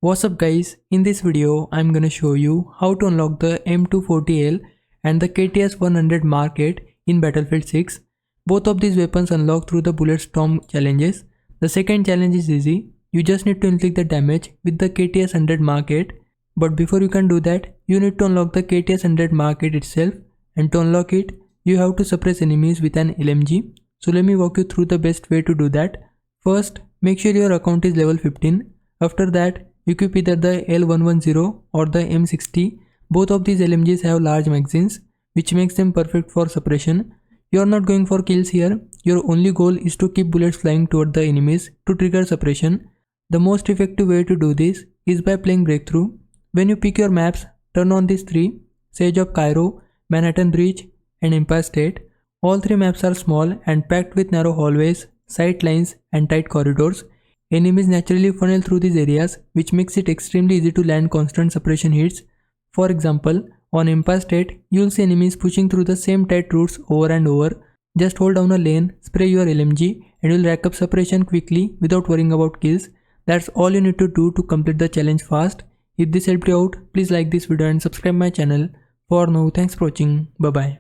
What's up guys, in this video I'm gonna show you how to unlock the M240L and the KTS100 MK8 in Battlefield 6. Both of these weapons unlock through the bullet storm challenges. The second challenge is easy, you just need to inflict the damage with the KTS100 MK8. But before you can do that, you need to unlock the KTS100 MK8 itself, and to unlock it, you have to suppress enemies with an LMG. So let me walk you through the best way to do that. First, make sure your account is level 15. After that, equip either the L110 or the M60. Both of these LMGs have large magazines, which makes them perfect for suppression. You are not going for kills here, your only goal is to keep bullets flying toward the enemies to trigger suppression. The most effective way to do this is by playing Breakthrough. When you pick your maps, turn on these three: Siege of Cairo, Manhattan Bridge, and Empire State. All three maps are small and packed with narrow hallways, sight lines, and tight corridors. Enemies naturally funnel through these areas, which makes it extremely easy to land constant suppression hits. For example, on Empire State, you'll see enemies pushing through the same tight routes over and over. Just hold down a lane, spray your LMG, and you'll rack up suppression quickly without worrying about kills. That's all you need to do to complete the challenge fast. If this helped you out, please like this video and subscribe my channel. For now, thanks for watching. Bye bye.